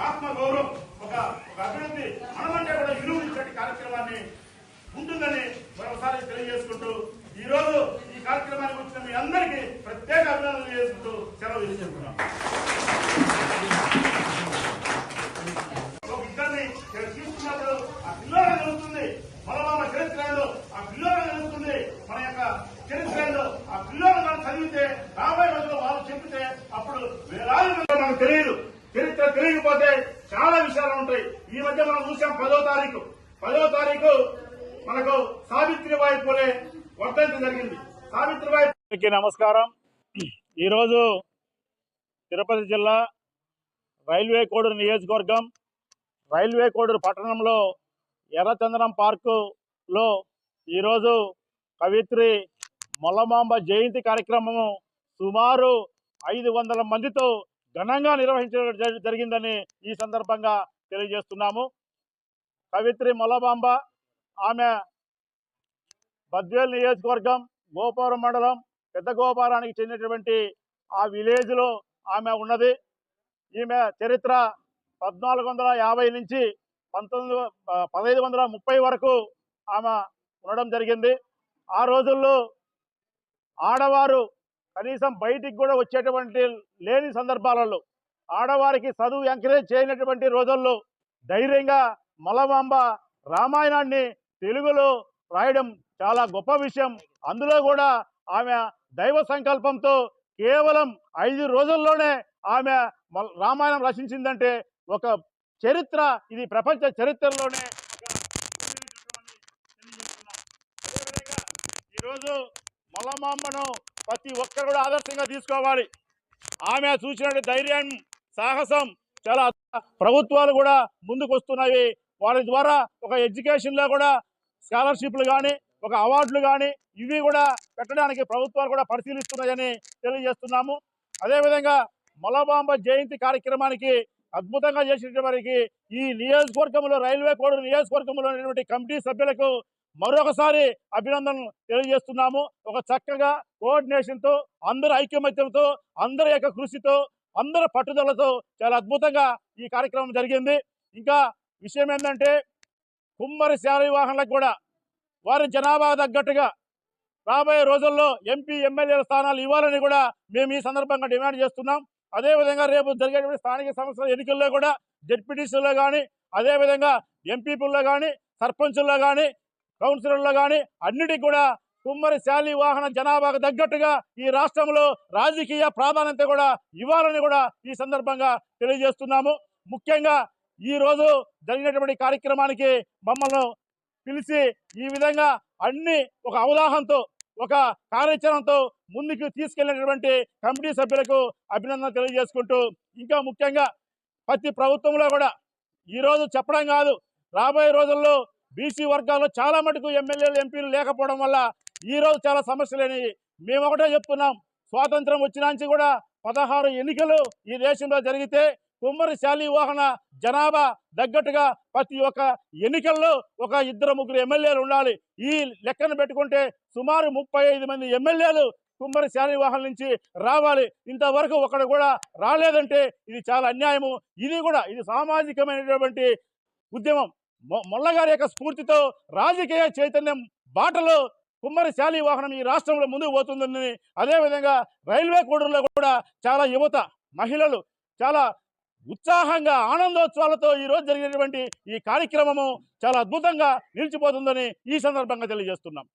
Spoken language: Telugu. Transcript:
ఆత్మగౌరవం ఒక అభివృద్ధి మనమంటే కూడా విలువ ఇచ్చే కార్యక్రమాన్ని ఉంటుందని మరోసారి తెలియజేసుకుంటూ ఈ రోజు ఈ కార్యక్రమానికి వచ్చిన మీ అందరికీ ప్రత్యేక అభినందనలు చేసుకుంటూ సెలవు తీసుకుంటున్నాం. ఇద్దరిని తీసుకున్నప్పుడు ఆ పిల్లగా జరుగుతుంది మలమామ చరిత్రలో ఆ పిల్లగా జరుగుతుంది మన యొక్క చరిత్రలో ఆ పిల్లలు మనం చదివితే రాబోయే రోజుల్లో వాళ్ళు చెబితే అప్పుడు వేలాది మంది మనకు తెలియదు. చరిత్ర తెలియకపోతే చాలా విషయాలు ఉంటాయి. ఈ మధ్య మనం చూసాం 10వ తారీఖు మనకు సావిత్రిబాయి పూలే వర్ధంతి జరిగింది. సావిత్రిబాయి నమస్కారం. ఈరోజు తిరుపతి జిల్లా రైల్వే కోడూరు నియోజకవర్గం రైల్వే కోడూరు పట్టణంలో ఎర్రచందనం పార్కులో ఈరోజు కవిత్రి మొల్లమాంబ జయంతి కార్యక్రమము సుమారు 500 మందితో ఘనంగా నిర్వహించడం జరిగిందని ఈ సందర్భంగా తెలియజేస్తున్నాము. కవిత్రి మొల్లమాంబ ఆమె బద్వేల్ నియోజకవర్గం గోపురం మండలం పెద్ద గోపురానికి చెందినటువంటి ఆ విలేజ్లో ఆమె ఉన్నది. ఈమె చరిత్ర 1450 నుంచి 1530 వరకు ఆమె ఉండడం జరిగింది. ఆ రోజుల్లో ఆడవారు కనీసం బయటికి కూడా వచ్చేటువంటి లేని సందర్భాలలో ఆడవారికి చదువు ఎంకరేజ్ చేయనటువంటి రోజుల్లో ధైర్యంగా మొల్లమాంబ రామాయణాన్ని తెలుగులో రాయడం చాలా గొప్ప విషయం. అందులో కూడా ఆమె దైవ సంకల్పంతో కేవలం 5 రోజుల్లోనే ఆమె రామాయణం రచించిందంటే ఒక చరిత్ర, ఇది ప్రపంచ చరిత్రలోనే ఈరోజు మొల్లమాంబను ప్రతి ఒక్కరు కూడా ఆదర్శంగా తీసుకోవాలి. ఆమె చూసినటువంటి ధైర్యం, సాహసం చాలా ప్రభుత్వాలు కూడా ముందుకు వస్తున్నాయి. వారి ద్వారా ఒక ఎడ్యుకేషన్లో కూడా స్కాలర్షిప్లు కానీ ఒక అవార్డులు కానీ ఇవి కూడా పెట్టడానికి ప్రభుత్వాలు కూడా పరిశీలిస్తున్నాయని తెలియజేస్తున్నాము. అదేవిధంగా మొల్లమాంబ జయంతి కార్యక్రమానికి అద్భుతంగా చేసినటువంటి ఈ నియోజకవర్గంలో రైల్వే కోడూరు నియోజకవర్గంలో ఉన్నటువంటి కమిటీ సభ్యులకు మరొకసారి అభినందనలు తెలియజేస్తున్నాము. ఒక చక్కగా కోఆర్డినేషన్తో, అందరి ఐకమత్యంతో, అందరి యొక్క కృషితో, అందరి పట్టుదలతో చాలా అద్భుతంగా ఈ కార్యక్రమం జరిగింది. ఇంకా విషయం ఏంటంటే కుమ్మరి శాలివాహనులకు కూడా వారి జనాభా తగ్గట్టుగా రాబోయే రోజుల్లో ఎంపీ ఎమ్మెల్యేల స్థానాలు ఇవ్వాలని కూడా మేము ఈ సందర్భంగా డిమాండ్ చేస్తున్నాం. అదేవిధంగా రేపు జరిగేటువంటి స్థానిక సంస్థల ఎన్నికల్లో కూడా జెడ్పీటీసీలో కానీ, అదేవిధంగా ఎంపీపీల్లో కానీ, సర్పంచుల్లో కానీ, కౌన్సిలర్లో కానీ అన్నిటికీ కూడా కుమ్మరి శాలివాహన జనాభాకు తగ్గట్టుగా ఈ రాష్ట్రంలో రాజకీయ ప్రాధాన్యత కూడా ఇవ్వాలని కూడా ఈ సందర్భంగా తెలియజేస్తున్నాము. ముఖ్యంగా ఈ రోజు జరిగినటువంటి కార్యక్రమానికి మమ్మల్ని పిలిచి ఈ విధంగా అన్ని ఒక అవగాహనతో, ఒక కార్యాచరణతో ముందుకు తీసుకెళ్లినటువంటి కమిటీ సభ్యులకు అభినందనలు తెలియజేసుకుంటూ, ఇంకా ముఖ్యంగా ప్రతి ప్రభుత్వంలో కూడా ఈరోజు చెప్పడం కాదు, రాబోయే రోజుల్లో బీసీ వర్గాల్లో చాలా మటుకు ఎమ్మెల్యేలు, ఎంపీలు లేకపోవడం వల్ల ఈరోజు చాలా సమస్యలేని మేము ఒకటే చెప్తున్నాం. స్వాతంత్రం వచ్చినాంచి కూడా 16 ఎన్నికలు ఈ దేశంలో జరిగితే కుమ్మరి శాలివాహన జనాభా తగ్గట్టుగా ప్రతి ఒక్క ఎన్నికల్లో ఒక 2-3 ఎమ్మెల్యేలు ఉండాలి. ఈ లెక్కను పెట్టుకుంటే సుమారు 35 మంది ఎమ్మెల్యేలు కుమ్మరి శాలివాహన నుంచి రావాలి. ఇంతవరకు ఒకడు కూడా రాలేదంటే ఇది చాలా అన్యాయము. ఇది సామాజికమైనటువంటి ఉద్యమం. మొల్లగారి యొక్క స్ఫూర్తితో రాజకీయ చైతన్యం బాటలో కుమ్మరి శాలివాహనం ఈ రాష్ట్రంలో ముందుకు పోతుందని, అదేవిధంగా రైల్వే కోడూరులో కూడా చాలా యువత, మహిళలు చాలా ఉత్సాహంగా ఆనందోత్సవాలతో ఈరోజు జరిగినటువంటి ఈ కార్యక్రమము చాలా అద్భుతంగా నిలిచిపోతుందని ఈ సందర్భంగా తెలియజేస్తున్నాం.